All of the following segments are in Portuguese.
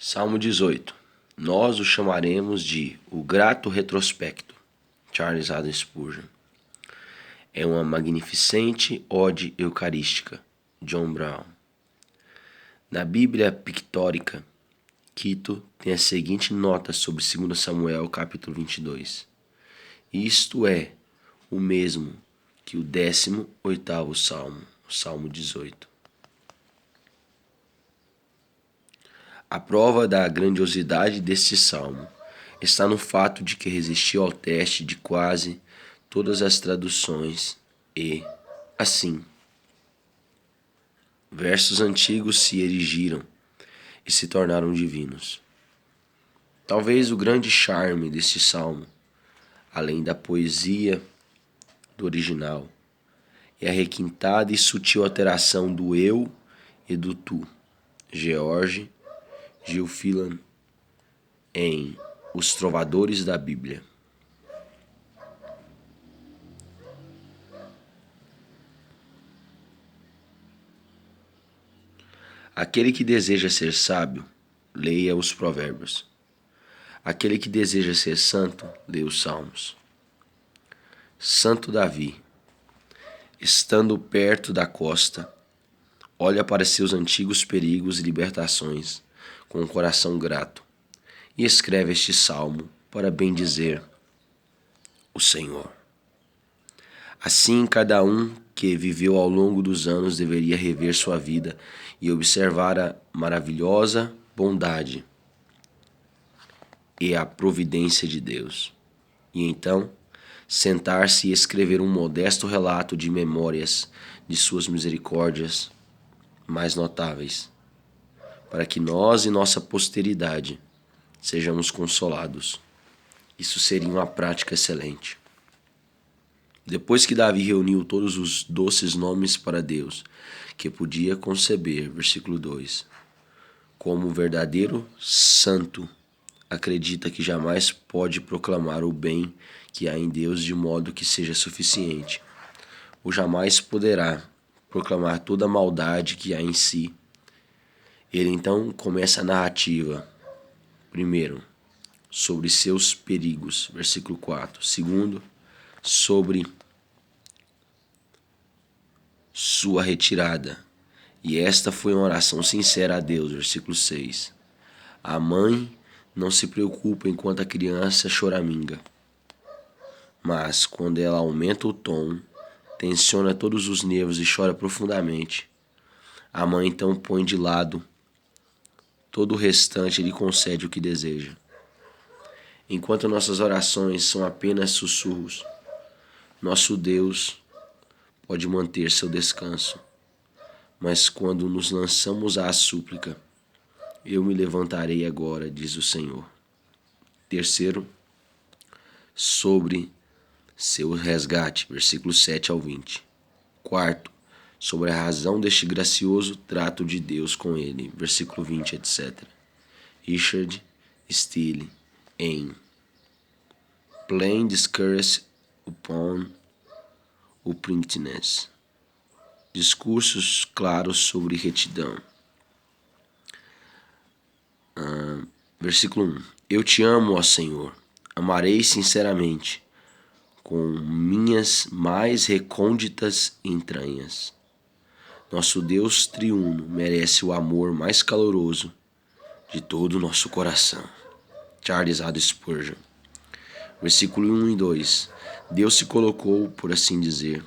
Salmo 18. Nós o chamaremos de O Grato Retrospecto. Charles Haddon Spurgeon. É uma magnificente ode eucarística. John Brown. Na Bíblia Pictórica, Quito tem a seguinte nota sobre 2 Samuel capítulo 22. Isto é o mesmo que o 18º Salmo, o Salmo 18. A prova da grandiosidade deste salmo está no fato de que resistiu ao teste de quase todas as traduções e, assim, versos antigos se erigiram e se tornaram divinos. Talvez o grande charme deste salmo, além da poesia do original, é a requintada e sutil alteração do eu e do tu. George Gilfillan em Os Trovadores da Bíblia. Aquele que deseja ser sábio, leia os provérbios. Aquele que deseja ser santo, leia os salmos. Santo Davi, estando perto da costa, olha para seus antigos perigos e libertações com um coração grato e escreve este salmo para bendizer o Senhor. Assim, cada um que viveu ao longo dos anos deveria rever sua vida e observar a maravilhosa bondade e a providência de Deus. E então, sentar-se e escrever um modesto relato de memórias de suas misericórdias mais notáveis, para que nós e nossa posteridade sejamos consolados. Isso seria uma prática excelente. Depois que Davi reuniu todos os doces nomes para Deus que podia conceber, versículo 2, como verdadeiro santo, acredita que jamais pode proclamar o bem que há em Deus de modo que seja suficiente, ou jamais poderá proclamar toda a maldade que há em si. Ele então começa a narrativa, primeiro, sobre seus perigos, versículo 4. Segundo, sobre sua retirada. E esta foi uma oração sincera a Deus, versículo 6. A mãe não se preocupa enquanto a criança choraminga, mas quando ela aumenta o tom, tensiona todos os nervos e chora profundamente, a mãe então põe de lado todo o restante e lhe concede o que deseja. Enquanto nossas orações são apenas sussurros, nosso Deus pode manter seu descanso. Mas quando nos lançamos à súplica, eu me levantarei agora, diz o Senhor. Terceiro, sobre seu resgate, versículos 7 ao 20. Quarto, sobre a razão deste gracioso trato de Deus com ele, versículo 20, etc. Richard Steele, em Plain Discourse upon Uprightness. Discursos claros sobre retidão. Versículo 1. Eu te amo, ó Senhor, amarei sinceramente, com minhas mais recônditas entranhas. Nosso Deus triuno merece o amor mais caloroso de todo o nosso coração. Charles Haddon Spurgeon. Versículo 1 e 2. Deus se colocou, por assim dizer,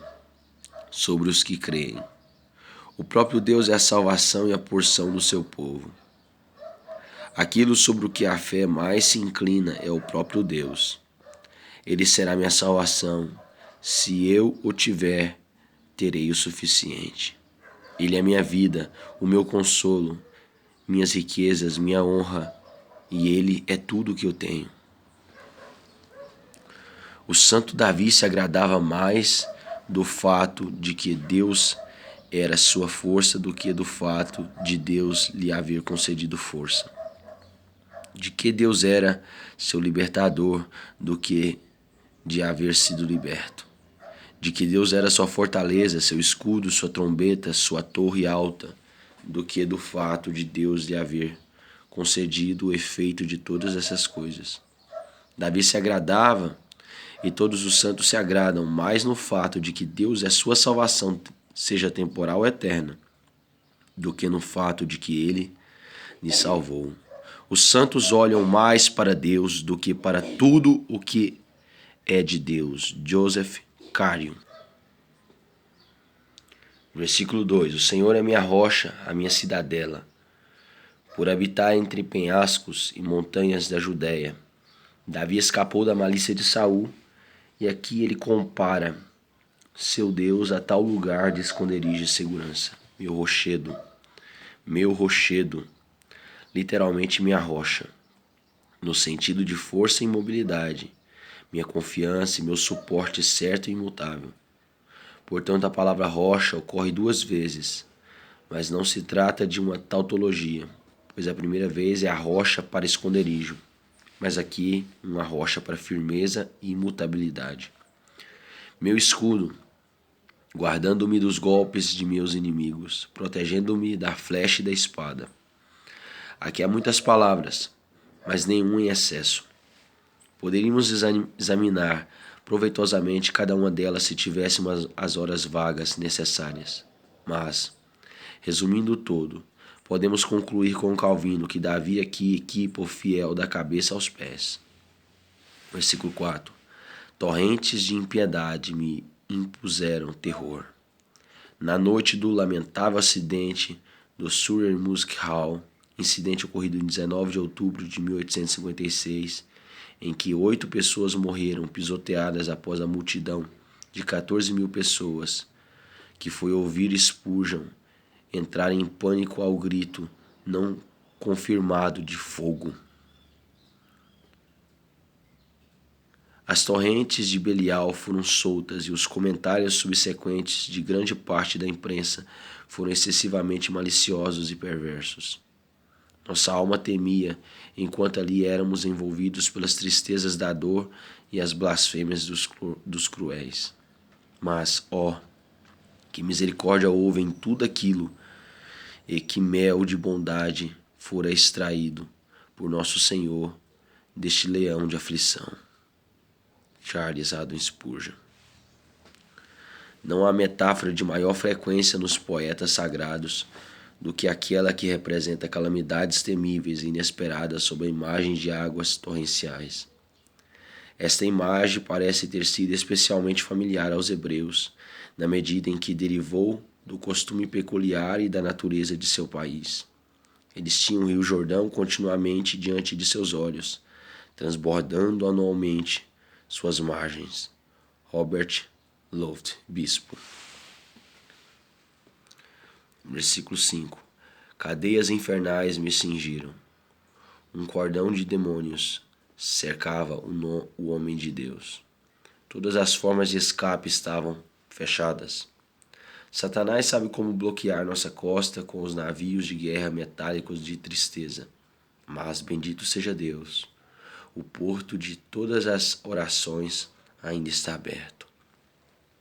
sobre os que creem. O próprio Deus é a salvação e a porção do seu povo. Aquilo sobre o que a fé mais se inclina é o próprio Deus. Ele será minha salvação. Se eu o tiver, terei o suficiente. Ele é minha vida, o meu consolo, minhas riquezas, minha honra, e ele é tudo o que eu tenho. O santo Davi se agradava mais do fato de que Deus era sua força do que do fato de Deus lhe haver concedido força. De que Deus era seu libertador do que de haver sido liberto. De que Deus era sua fortaleza, seu escudo, sua trombeta, sua torre alta, do que do fato de Deus lhe haver concedido o efeito de todas essas coisas. Davi se agradava, e todos os santos se agradam, mais no fato de que Deus e a sua salvação seja temporal ou eterna, do que no fato de que ele lhe salvou. Os santos olham mais para Deus do que para tudo o que é de Deus. Joseph Cario. Versículo 2: O Senhor é minha rocha, a minha cidadela, por habitar entre penhascos e montanhas da Judéia. Davi escapou da malícia de Saul, e aqui ele compara seu Deus a tal lugar de esconderijo e segurança. Meu rochedo, literalmente minha rocha, no sentido de força e mobilidade, minha confiança e meu suporte certo e imutável. Portanto, a palavra rocha ocorre 2 vezes, mas não se trata de uma tautologia, pois a primeira vez é a rocha para esconderijo, mas aqui uma rocha para firmeza e imutabilidade. Meu escudo, guardando-me dos golpes de meus inimigos, protegendo-me da flecha e da espada. Aqui há muitas palavras, mas nenhuma em excesso. Poderíamos examinar proveitosamente cada uma delas se tivéssemos as horas vagas necessárias. Mas, resumindo todo, podemos concluir com Calvino que Davi aqui equipa o fiel da cabeça aos pés. Versículo 4. Torrentes de impiedade me impuseram terror. Na noite do lamentável acidente do Surrey Music Hall, incidente ocorrido em 19 de outubro de 1856, em que 8 pessoas morreram pisoteadas após a multidão de 14 mil pessoas, que foi ouvir Spurgeon entrar em pânico ao grito não confirmado de fogo. As torrentes de Belial foram soltas e os comentários subsequentes de grande parte da imprensa foram excessivamente maliciosos e perversos. Nossa alma temia, enquanto ali éramos envolvidos pelas tristezas da dor e as blasfêmias dos cruéis. Mas, ó, que misericórdia houve em tudo aquilo, e que mel de bondade fora extraído por nosso Senhor deste leão de aflição. Charles Haddon Spurgeon. Não há metáfora de maior frequência nos poetas sagrados do que aquela que representa calamidades temíveis e inesperadas sob a imagem de águas torrenciais. Esta imagem parece ter sido especialmente familiar aos hebreus, na medida em que derivou do costume peculiar e da natureza de seu país. Eles tinham o Rio Jordão continuamente diante de seus olhos, transbordando anualmente suas margens. Robert Loft, bispo. Versículo 5. Cadeias infernais me cingiram. Um cordão de demônios cercava o homem de Deus. Todas as formas de escape estavam fechadas. Satanás sabe como bloquear nossa costa com os navios de guerra metálicos de tristeza. Mas bendito seja Deus, o porto de todas as orações ainda está aberto.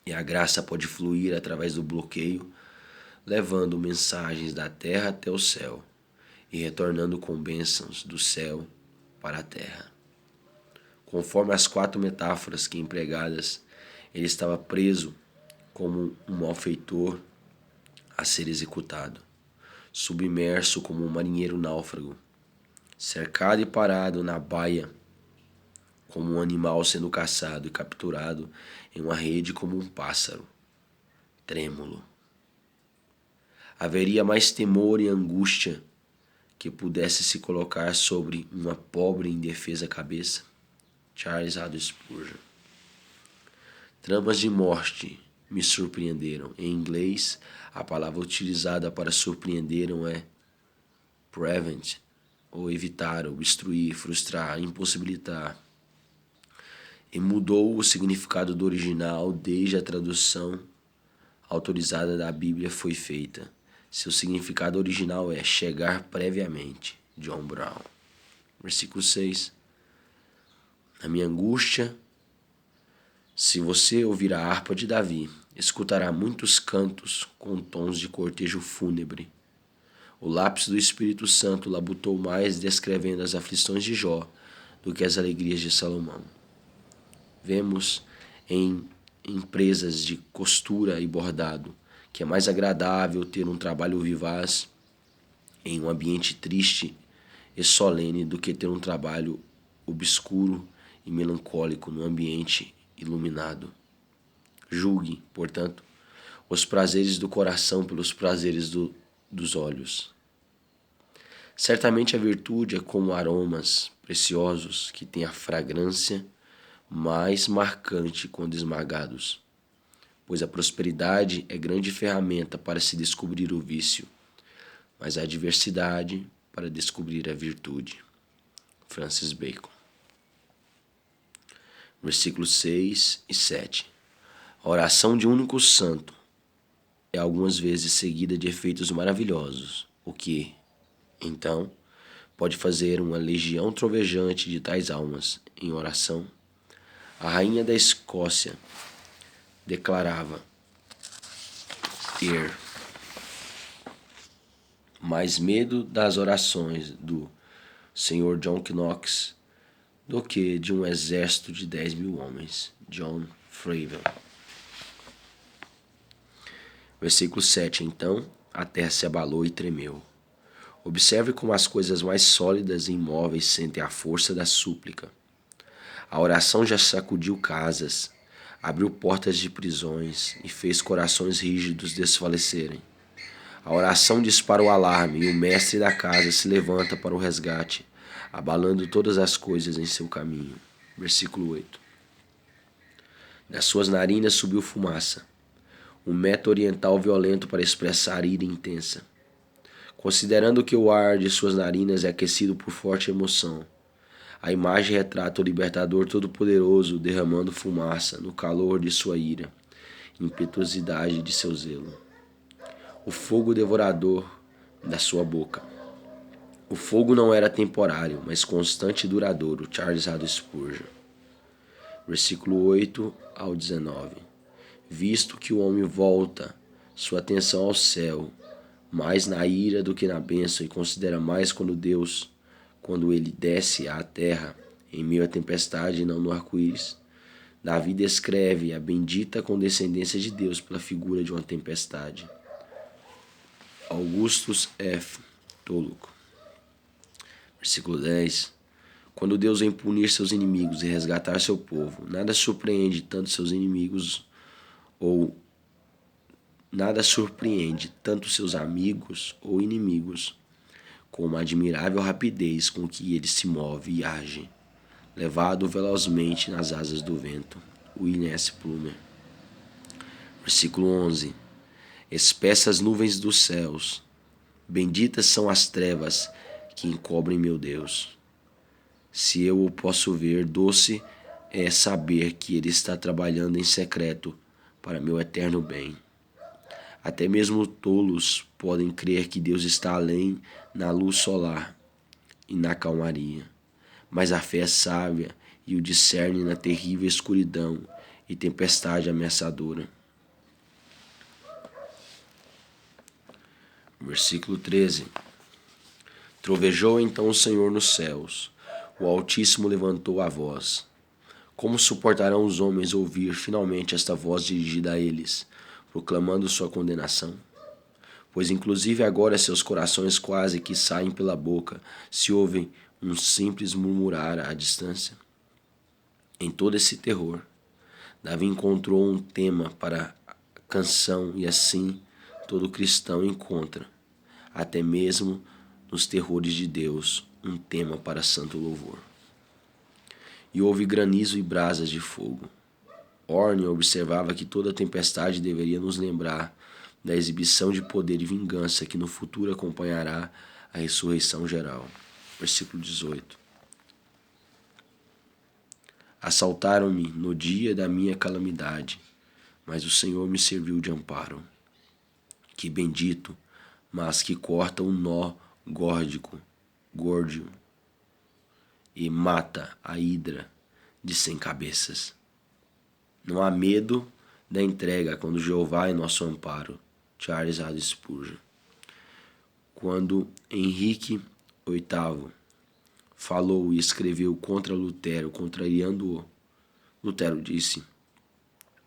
E a graça pode fluir através do bloqueio, levando mensagens da terra até o céu e retornando com bênçãos do céu para a terra. Conforme as 4 metáforas que empregadas, ele estava preso como um malfeitor a ser executado, submerso como um marinheiro náufrago, cercado e parado na baia como um animal sendo caçado e capturado em uma rede como um pássaro, trêmulo. Haveria mais temor e angústia que pudesse se colocar sobre uma pobre e indefesa cabeça? Charles Haddon Spurgeon. Tramas de morte me surpreenderam. Em inglês, a palavra utilizada para surpreenderam é prevent, ou evitar, obstruir, frustrar, impossibilitar. E mudou o significado do original desde a tradução autorizada da Bíblia foi feita. Seu significado original é chegar previamente. John Brown. Versículo 6. A minha angústia, se você ouvir a harpa de Davi, escutará muitos cantos com tons de cortejo fúnebre. O lápis do Espírito Santo labutou mais descrevendo as aflições de Jó do que as alegrias de Salomão. Vemos em empresas de costura e bordado que é mais agradável ter um trabalho vivaz em um ambiente triste e solene do que ter um trabalho obscuro e melancólico num ambiente iluminado. Julgue, portanto, os prazeres do coração pelos prazeres dos olhos. Certamente a virtude é como aromas preciosos que têm a fragrância mais marcante quando esmagados, pois a prosperidade é grande ferramenta para se descobrir o vício, mas a adversidade para descobrir a virtude. Francis Bacon. Versículos 6 e 7. A oração de um único santo é algumas vezes seguida de efeitos maravilhosos, o que, então, pode fazer uma legião trovejante de tais almas em oração. A rainha da Escócia declarava ter mais medo das orações do Sr. John Knox do que de um exército de 10.000 homens. John Flavel. Versículo 7. Então a terra se abalou e tremeu. Observe como as coisas mais sólidas e imóveis sentem a força da súplica. A oração já sacudiu casas, abriu portas de prisões e fez corações rígidos desfalecerem. A oração dispara o alarme e o mestre da casa se levanta para o resgate, abalando todas as coisas em seu caminho. Versículo 8. Das suas narinas subiu fumaça, um método oriental violento para expressar ira intensa. Considerando que o ar de suas narinas é aquecido por forte emoção, a imagem retrata o libertador todo-poderoso derramando fumaça no calor de sua ira, impetuosidade de seu zelo. O fogo devorador da sua boca. O fogo não era temporário, mas constante e duradouro. Charles Haddon Spurgeon. Versículo 8 ao 19. Visto que o homem volta sua atenção ao céu, mais na ira do que na bênção, e considera mais quando ele desce à terra, em meio à tempestade e não no arco-íris, Davi descreve a bendita condescendência de Deus pela figura de uma tempestade. Augustus F. Toluco. Versículo 10. Quando Deus vem punir seus inimigos e resgatar seu povo, nada surpreende tanto seus inimigos ou nada surpreende tanto seus amigos ou inimigos como a admirável rapidez com que ele se move e age, levado velozmente nas asas do vento. William S. Plumer. Versículo 11. Espessas nuvens dos céus, benditas são as trevas que encobrem meu Deus. Se eu o posso ver, doce é saber que ele está trabalhando em secreto para meu eterno bem. Até mesmo tolos podem crer que Deus está além na luz solar e na calmaria, mas a fé é sábia e o discerne na terrível escuridão e tempestade ameaçadora. Versículo 13. Trovejou então o Senhor nos céus, o Altíssimo levantou a voz. Como suportarão os homens ouvir finalmente esta voz dirigida a eles, proclamando sua condenação? Pois inclusive agora seus corações quase que saem pela boca, se ouvem um simples murmurar à distância. Em todo esse terror, Davi encontrou um tema para a canção e assim todo cristão encontra, até mesmo nos terrores de Deus, um tema para santo louvor. E houve granizo e brasas de fogo. Orne observava que toda tempestade deveria nos lembrar da exibição de poder e vingança que no futuro acompanhará a ressurreição geral. Versículo 18. Assaltaram-me no dia da minha calamidade, mas o Senhor me serviu de amparo. Que bendito, mas que corta um nó górdico e mata a hidra de 100 cabeças. Não há medo da entrega quando Jeová é nosso amparo. Charles Haddon Spurgeon. Quando Henrique VIII falou e escreveu contra Lutero, contrariando-o, Lutero disse: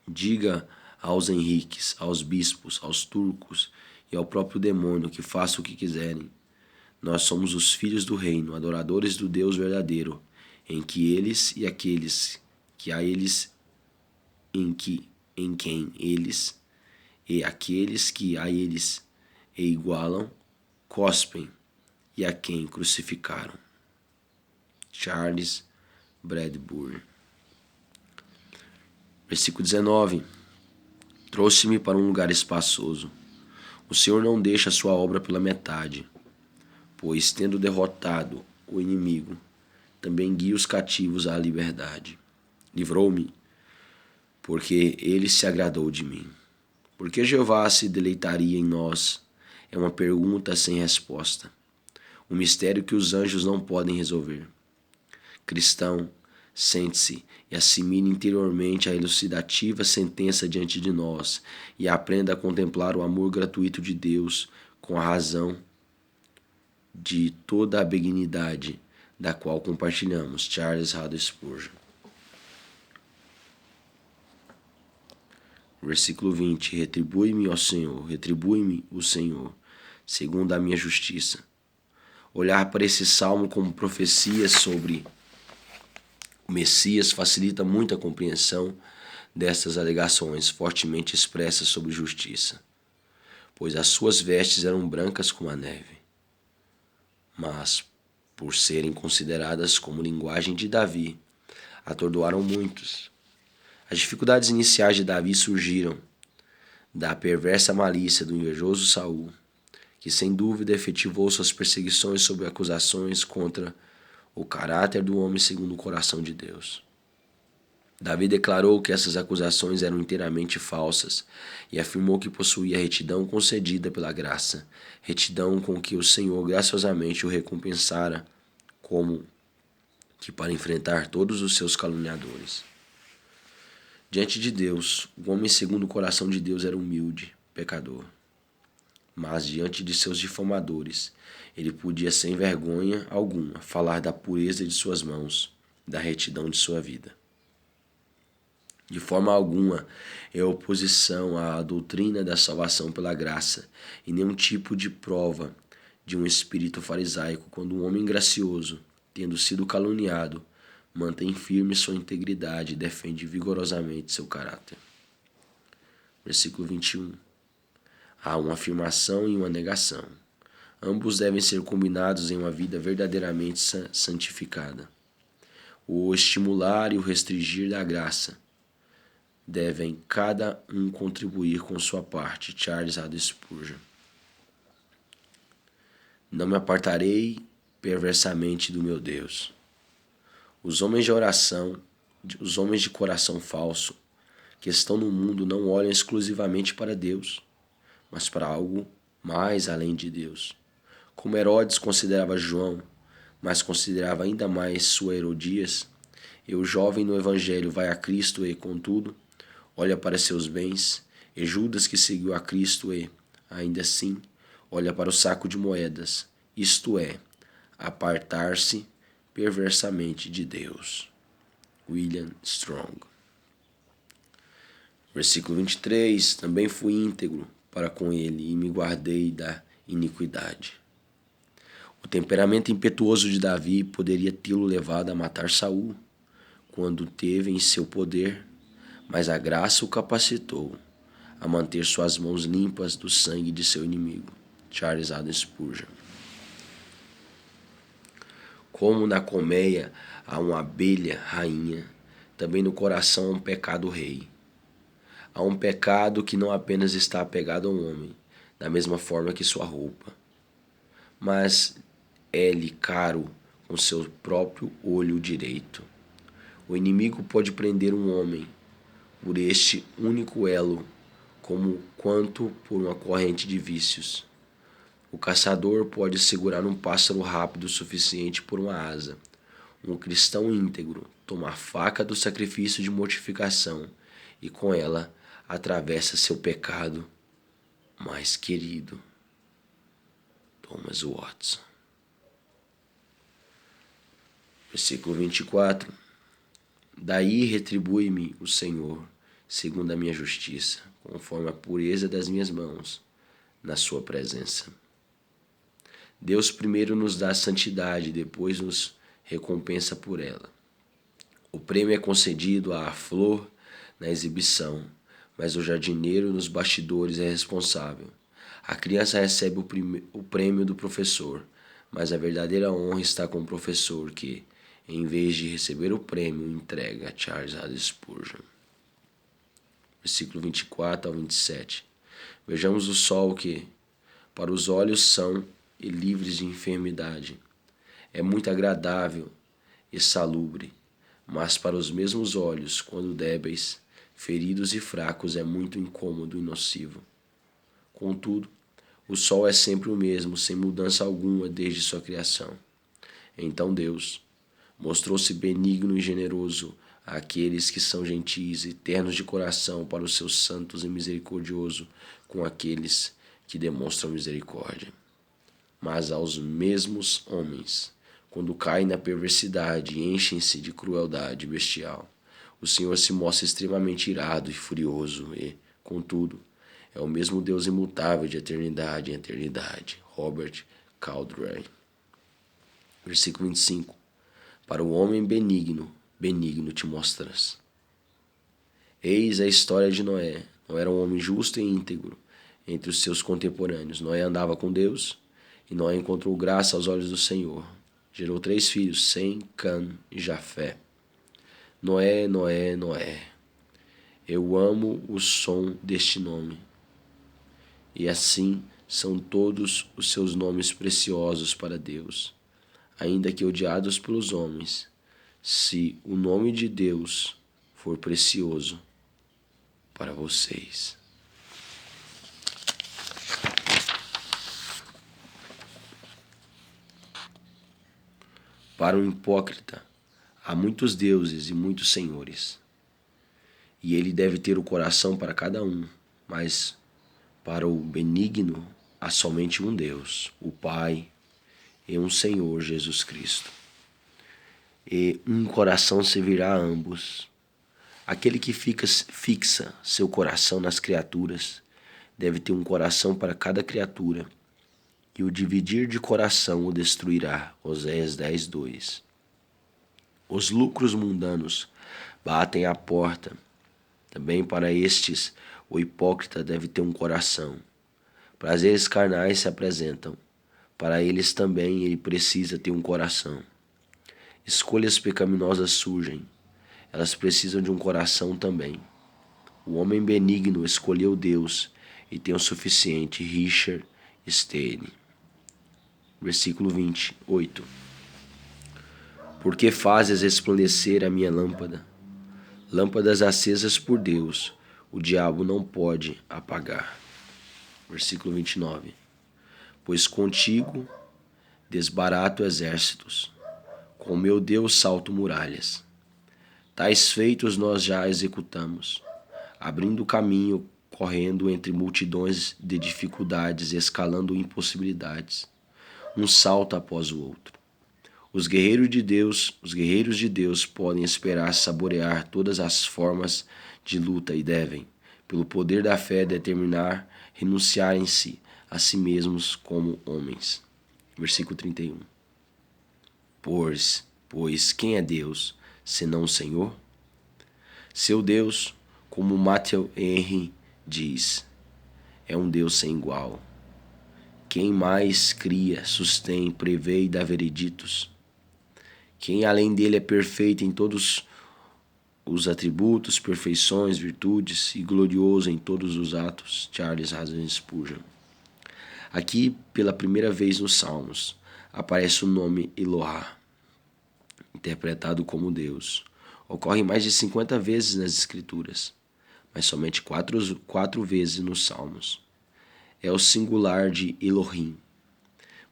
diga aos Henriques, aos bispos, aos turcos e ao próprio demônio que façam o que quiserem. Nós somos os filhos do reino, adoradores do Deus verdadeiro, em que eles e aqueles que a eles em quem eles e aqueles que a eles e igualam cospem e a quem crucificaram. Charles Bradbury. Versículo 19. Trouxe-me para um lugar espaçoso. O Senhor não deixa a sua obra pela metade, pois, tendo derrotado o inimigo, também guia os cativos à liberdade. Livrou-me, porque ele se agradou de mim. Por que Jeová se deleitaria em nós? É uma pergunta sem resposta. Um mistério que os anjos não podem resolver. Cristão, sente-se e assimile interiormente a elucidativa sentença diante de nós e aprenda a contemplar o amor gratuito de Deus com a razão de toda a benignidade da qual compartilhamos. Charles Haddon Spurgeon. Versículo 20. Retribui-me, ó Senhor, retribui-me o Senhor, segundo a minha justiça. Olhar para esse salmo como profecia sobre o Messias facilita muito a compreensão destas alegações fortemente expressas sobre justiça, pois as suas vestes eram brancas como a neve. Mas, por serem consideradas como linguagem de Davi, atordoaram muitos. As dificuldades iniciais de Davi surgiram da perversa malícia do invejoso Saul, que sem dúvida efetivou suas perseguições sob acusações contra o caráter do homem segundo o coração de Deus. Davi declarou que essas acusações eram inteiramente falsas e afirmou que possuía retidão concedida pela graça, retidão com que o Senhor graciosamente o recompensara, como que para enfrentar todos os seus caluniadores. Diante de Deus, o homem segundo o coração de Deus era humilde, pecador. Mas diante de seus difamadores, ele podia sem vergonha alguma falar da pureza de suas mãos, da retidão de sua vida. De forma alguma é oposição à doutrina da salvação pela graça e nenhum tipo de prova de um espírito farisaico quando um homem gracioso, tendo sido caluniado, mantém firme sua integridade e defende vigorosamente seu caráter. Versículo 21. Há uma afirmação e uma negação. Ambos devem ser combinados em uma vida verdadeiramente santificada. O estimular e o restringir da graça devem cada um contribuir com sua parte. Charles Haddon Spurgeon. Não me apartarei perversamente do meu Deus. Os homens de oração, os homens de coração falso, que estão no mundo, não olham exclusivamente para Deus, mas para algo mais além de Deus. Como Herodes considerava João, mas considerava ainda mais sua Herodias, e o jovem no Evangelho vai a Cristo e, contudo, olha para seus bens, e Judas que seguiu a Cristo e, ainda assim, olha para o saco de moedas, isto é, apartar-se perversamente de Deus. William Strong. Versículo 23. Também fui íntegro para com ele e me guardei da iniquidade. O temperamento impetuoso de Davi poderia tê-lo levado a matar Saul, quando teve em seu poder, mas a graça o capacitou a manter suas mãos limpas do sangue de seu inimigo. Charles Haddon Spurgeon. Como na colmeia há uma abelha rainha, também no coração há um pecado rei. Há um pecado que não apenas está apegado ao homem, da mesma forma que sua roupa, mas é-lhe caro com seu próprio olho direito. O inimigo pode prender um homem por este único elo, quanto por uma corrente de vícios. O caçador pode segurar um pássaro rápido o suficiente por uma asa. Um cristão íntegro toma a faca do sacrifício de mortificação e com ela atravessa seu pecado mais querido. Thomas Watson. Versículo 24. Daí retribui-me o Senhor, segundo a minha justiça, conforme a pureza das minhas mãos, na sua presença. Deus primeiro nos dá santidade, depois nos recompensa por ela. O prêmio é concedido à flor na exibição, mas o jardineiro nos bastidores é responsável. A criança recebe o prêmio do professor, mas a verdadeira honra está com o professor que, em vez de receber o prêmio, entrega a Charles Haddon Spurgeon. Versículo 24 ao 27. Vejamos o sol que, para os olhos são e livres de enfermidade, é muito agradável e salubre, mas para os mesmos olhos, quando débeis, feridos e fracos, é muito incômodo e nocivo. Contudo, o sol é sempre o mesmo, sem mudança alguma desde sua criação. Então Deus mostrou-se benigno e generoso àqueles que são gentis e ternos de coração, para os seus santos, e misericordioso com aqueles que demonstram misericórdia. Mas aos mesmos homens, quando caem na perversidade e enchem-se de crueldade bestial, o Senhor se mostra extremamente irado e furioso e, contudo, é o mesmo Deus imutável de eternidade em eternidade. Robert Caldwell. Versículo 25. Para o homem benigno, benigno te mostras. Eis a história de Noé. Noé era um homem justo e íntegro entre os seus contemporâneos. Noé andava com Deus e Noé encontrou graça aos olhos do Senhor. Gerou 3 filhos, Sem, Cã e Jafé. Noé, Noé, Noé. Eu amo o som deste nome. E assim são todos os seus nomes preciosos para Deus, ainda que odiados pelos homens. Se o nome de Deus for precioso para vocês. Para o hipócrita, há muitos deuses e muitos senhores, e ele deve ter o coração para cada um, mas para o benigno há somente um Deus, o Pai, e um Senhor, Jesus Cristo. E um coração servirá a ambos. Aquele que fixa seu coração nas criaturas deve ter um coração para cada criatura, e o dividir de coração o destruirá. Oséias 10:2. Os lucros mundanos batem à porta. Também para estes o hipócrita deve ter um coração. Prazeres carnais se apresentam. Para eles também ele precisa ter um coração. Escolhas pecaminosas surgem. Elas precisam de um coração também. O homem benigno escolheu Deus e tem o suficiente. Richard Steele. Versículo 28. Por que fazes resplandecer a minha lâmpada? Lâmpadas acesas por Deus, o diabo não pode apagar. Versículo 29. Pois contigo desbarato exércitos, com meu Deus salto muralhas. Tais feitos nós já executamos, abrindo caminho, correndo entre multidões de dificuldades, escalando impossibilidades, um salto após o outro. Os guerreiros de Deus podem esperar saborear todas as formas de luta e devem, pelo poder da fé, determinar renunciarem-se a si mesmos como homens. Versículo 31. Pois quem é Deus, senão o Senhor? Seu Deus, como Matthew Henry diz, é um Deus sem igual. Quem mais cria, sustém, prevê e dá vereditos? Quem além dele é perfeito em todos os atributos, perfeições, virtudes e glorioso em todos os atos. Charles Haddon Spurgeon. Aqui, pela primeira vez nos Salmos, aparece o nome Elohá, interpretado como Deus. Ocorre mais de 50 vezes nas Escrituras, mas somente 4 vezes nos Salmos. É o singular de Elohim.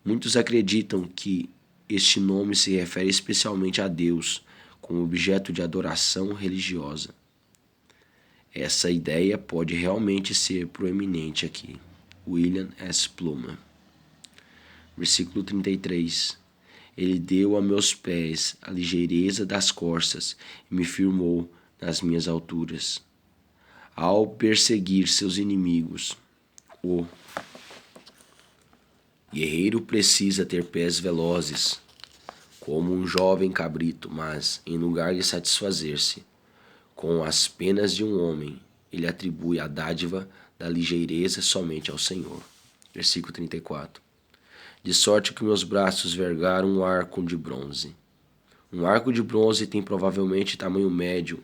Muitos acreditam que este nome se refere especialmente a Deus, como objeto de adoração religiosa. Essa ideia pode realmente ser proeminente aqui. William S. Plumer. Versículo 33. Ele deu a meus pés a ligeireza das corças e me firmou nas minhas alturas. Ao perseguir seus inimigos, o guerreiro precisa ter pés velozes, como um jovem cabrito, mas, em lugar de satisfazer-se com as penas de um homem, ele atribui a dádiva da ligeireza somente ao Senhor. Versículo 34. De sorte que meus braços vergaram um arco de bronze. Um arco de bronze tem provavelmente tamanho médio,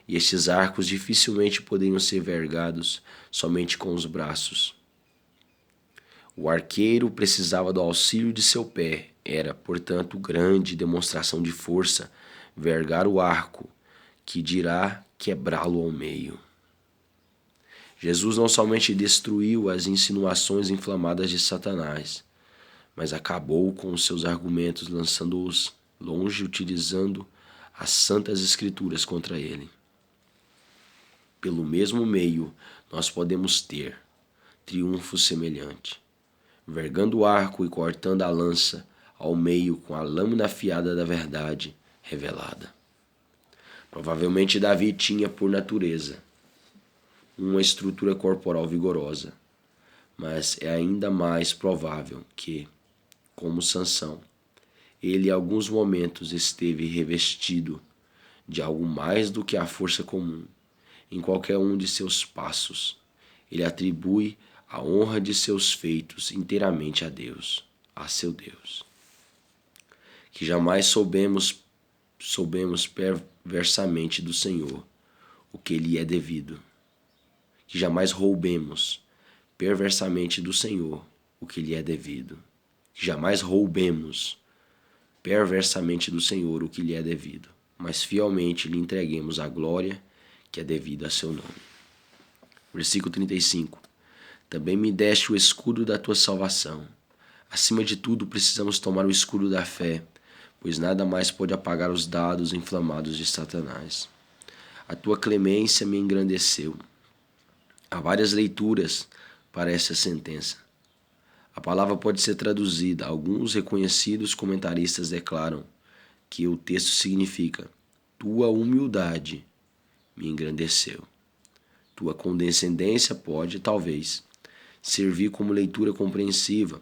e estes arcos dificilmente poderiam ser vergados somente com os braços. O arqueiro precisava do auxílio de seu pé. Era, portanto, grande demonstração de força vergar o arco, que dirá quebrá-lo ao meio. Jesus não somente destruiu as insinuações inflamadas de Satanás, mas acabou com os seus argumentos, lançando-os longe, utilizando as santas escrituras contra ele. Pelo mesmo meio, nós podemos ter triunfo semelhante, vergando o arco e cortando a lança ao meio com a lâmina afiada da verdade revelada. Provavelmente Davi tinha, por natureza, uma estrutura corporal vigorosa, mas é ainda mais provável que, como Sansão, ele em alguns momentos esteve revestido de algo mais do que a força comum. Em qualquer um de seus passos, ele atribui a honra de seus feitos inteiramente a Deus, a seu Deus. Que jamais soubemos perversamente do Senhor o que lhe é devido. Que jamais roubemos perversamente do Senhor o que lhe é devido. Que jamais roubemos perversamente do Senhor o que lhe é devido, mas fielmente lhe entreguemos a glória que é devida a seu nome. Versículo 35. Também me deste o escudo da tua salvação. Acima de tudo, precisamos tomar o escudo da fé, pois nada mais pode apagar os dados inflamados de Satanás. A tua clemência me engrandeceu. Há várias leituras para essa sentença. A palavra pode ser traduzida. Alguns reconhecidos comentaristas declaram que o texto significa: tua humildade me engrandeceu. Tua condescendência pode, talvez, servir como leitura compreensiva,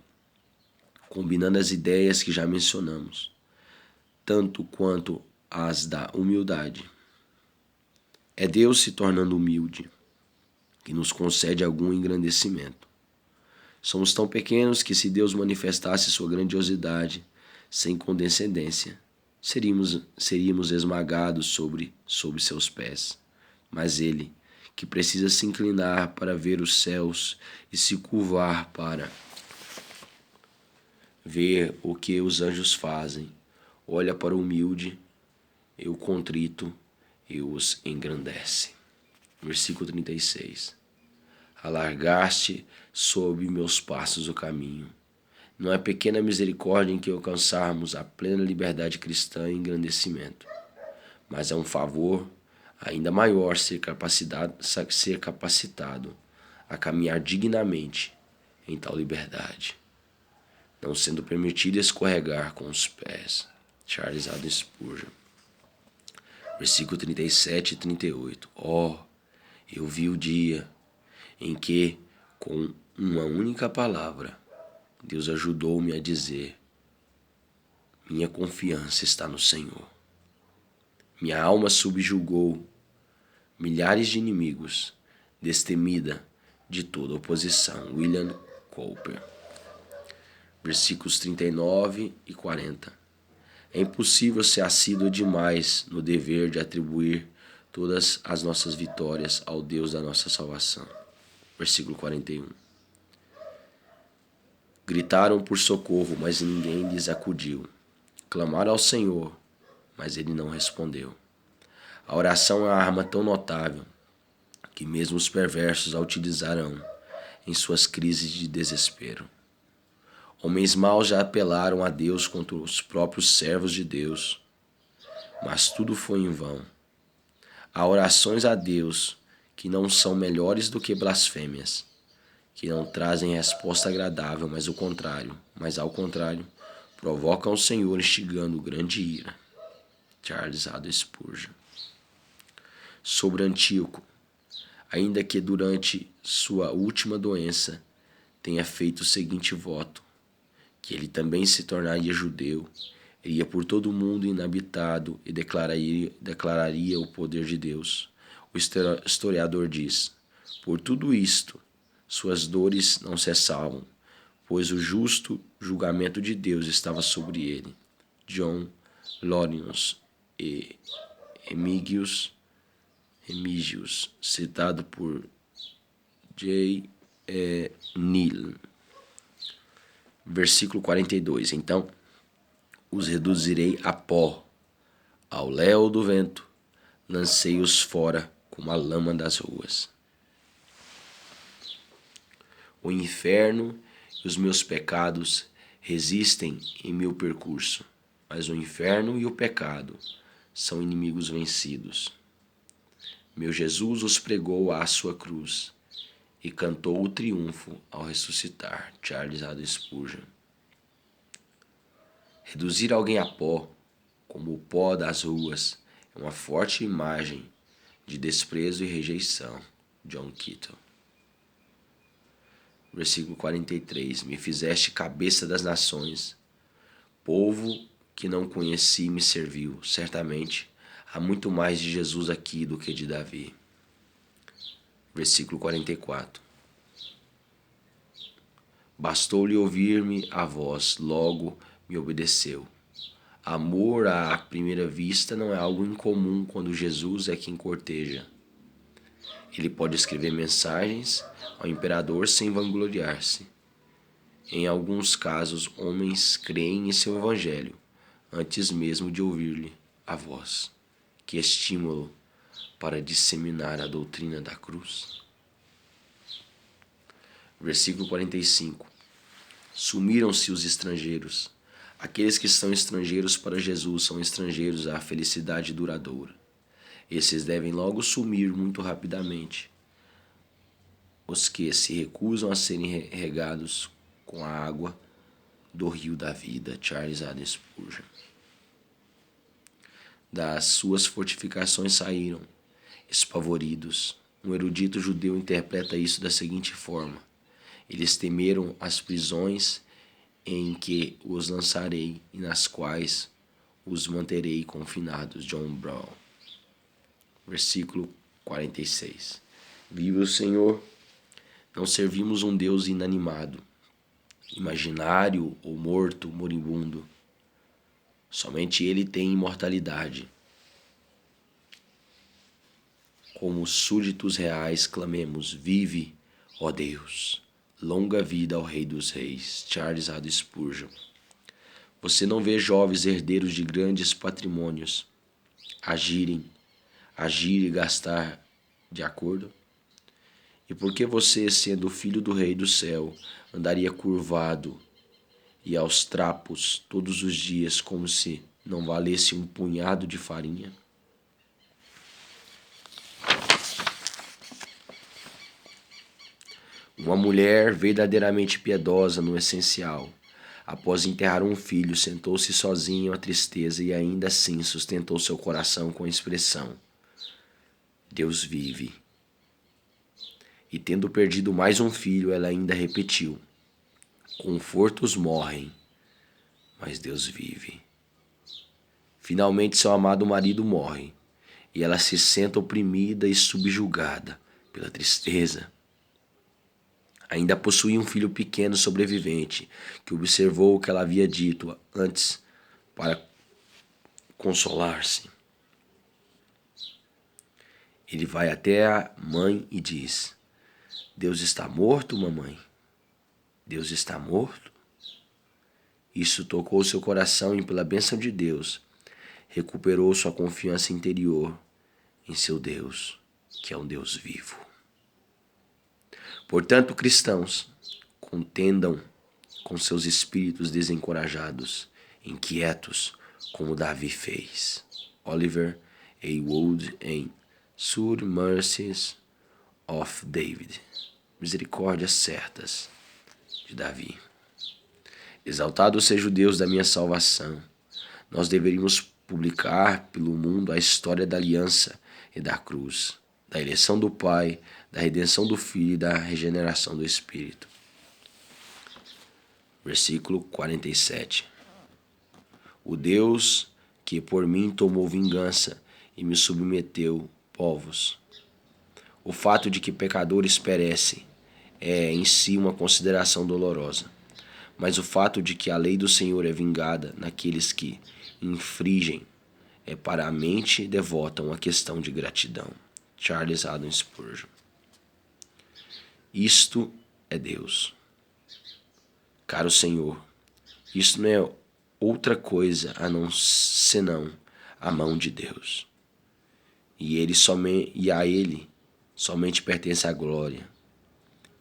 combinando as ideias que já mencionamos, tanto quanto as da humildade. É Deus se tornando humilde que nos concede algum engrandecimento. Somos tão pequenos que, se Deus manifestasse sua grandiosidade sem condescendência, seríamos esmagados sob seus pés. Mas Ele, que precisa se inclinar para ver os céus e se curvar para ver o que os anjos fazem, olha para o humilde e o contrito e os engrandece. Versículo 36. Alargaste sob meus passos o caminho. Não é pequena misericórdia em que alcançarmos a plena liberdade cristã e engrandecimento, mas é um favor ainda maior ser capacitado a caminhar dignamente em tal liberdade, não sendo permitido escorregar com os pés. Charles Haddon Spurgeon. Versículo 37 e 38. Eu vi o dia em que, com uma única palavra, Deus ajudou-me a dizer: minha confiança está no Senhor. Minha alma subjugou milhares de inimigos, destemida de toda oposição. William Cowper. Versículos 39 e 40. É impossível ser assíduo demais no dever de atribuir todas as nossas vitórias ao Deus da nossa salvação. Versículo 41. Gritaram por socorro, mas ninguém lhes acudiu. Clamaram ao Senhor, mas Ele não respondeu. A oração é uma arma tão notável que mesmo os perversos a utilizarão em suas crises de desespero. Homens maus já apelaram a Deus contra os próprios servos de Deus, mas tudo foi em vão. Há orações a Deus que não são melhores do que blasfêmias, que não trazem resposta agradável, mas ao contrário, provocam o Senhor instigando grande ira. Charles A. Spurgeon. Sobre Antíoco, ainda que durante sua última doença tenha feito o seguinte voto, que ele também se tornaria judeu, iria por todo o mundo inabitado e declararia o poder de Deus. O historiador diz: por tudo isto, suas dores não cessavam, pois o justo julgamento de Deus estava sobre ele. John Laurence e Remigius, citado por J. Neal. Versículo 42. Então os reduzirei a pó, ao léu do vento, lancei-os fora como a lama das ruas. O inferno e os meus pecados resistem em meu percurso, mas o inferno e o pecado são inimigos vencidos. Meu Jesus os pregou à sua cruz e cantou o triunfo ao ressuscitar. Charles A. Spurgeon. Reduzir alguém a pó, como o pó das ruas, é uma forte imagem de desprezo e rejeição. John Keaton. Versículo 43. Me fizeste cabeça das nações. Povo que não conheci me serviu. Certamente há muito mais de Jesus aqui do que de Davi. Versículo 44. Bastou-lhe ouvir-me a voz, logo me obedeceu. Amor à primeira vista não é algo incomum quando Jesus é quem corteja. Ele pode escrever mensagens ao imperador sem vangloriar-se. Em alguns casos, homens creem em seu evangelho antes mesmo de ouvir-lhe a voz. Que estímulo para disseminar a doutrina da cruz. Versículo 45. Sumiram-se os estrangeiros. Aqueles que são estrangeiros para Jesus são estrangeiros à felicidade duradoura. Esses devem logo sumir muito rapidamente. Os que se recusam a serem regados com a água do rio da vida. Charles A. Spurgeon. Das suas fortificações saíram, espavoridos. Um erudito judeu interpreta isso da seguinte forma: eles temeram as prisões em que os lançarei e nas quais os manterei confinados. John Brown. Versículo 46. Vive o Senhor. Não servimos um Deus inanimado, imaginário ou morto, moribundo. Somente Ele tem imortalidade. Como súditos reais clamemos: vive, ó Deus. Longa vida ao Rei dos Reis. Charles A. Spurgeon. Você não vê jovens herdeiros de grandes patrimônios agir e gastar de acordo? E por que você, sendo filho do Rei do Céu, andaria curvado e aos trapos todos os dias como se não valesse um punhado de farinha? Uma mulher verdadeiramente piedosa no essencial, após enterrar um filho, sentou-se sozinha à tristeza e ainda assim sustentou seu coração com a expressão: Deus vive. E tendo perdido mais um filho, ela ainda repetiu: confortos morrem, mas Deus vive. Finalmente seu amado marido morre, e ela se sente oprimida e subjugada pela tristeza. Ainda possuía um filho pequeno sobrevivente, que observou o que ela havia dito antes para consolar-se. Ele vai até a mãe e diz: Deus está morto, mamãe? Deus está morto? Isso tocou seu coração e, pela bênção de Deus, recuperou sua confiança interior em seu Deus, que é um Deus vivo. Portanto, cristãos, contendam com seus espíritos desencorajados, inquietos, como Davi fez. Oliver A. Wood em Sur Mercies of David, misericórdias certas de Davi. Exaltado seja o Deus da minha salvação. Nós deveríamos publicar pelo mundo a história da aliança e da cruz, da eleição do Pai, da redenção do Filho e da regeneração do Espírito. Versículo 47. O Deus que por mim tomou vingança e me submeteu povos. O fato de que pecadores perecem é em si uma consideração dolorosa, mas o fato de que a lei do Senhor é vingada naqueles que infringem é para a mente devota uma questão de gratidão. Charles Haddon Spurgeon. Isto é Deus. Caro Senhor, isto não é outra coisa senão a mão de Deus. E a Ele somente pertence a glória.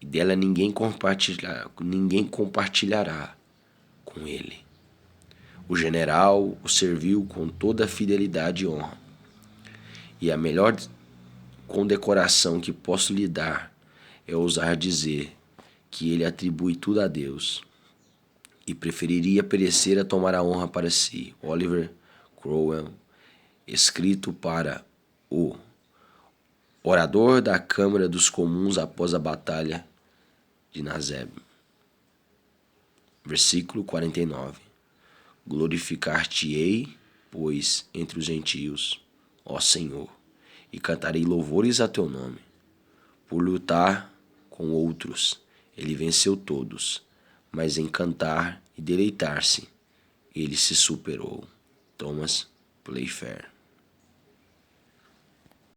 E dela ninguém compartilhará com Ele. O general o serviu com toda fidelidade e honra. E a melhor condecoração que posso lhe dar é ousar dizer que ele atribui tudo a Deus e preferiria perecer a tomar a honra para si. Oliver Cromwell, escrito para o orador da Câmara dos Comuns após a Batalha de Nazeb. Versículo 49. Glorificar-te-ei, pois, entre os gentios, ó Senhor, e cantarei louvores a teu nome. Por lutar com outros, ele venceu todos, mas em cantar e deleitar-se, ele se superou. Thomas Playfair.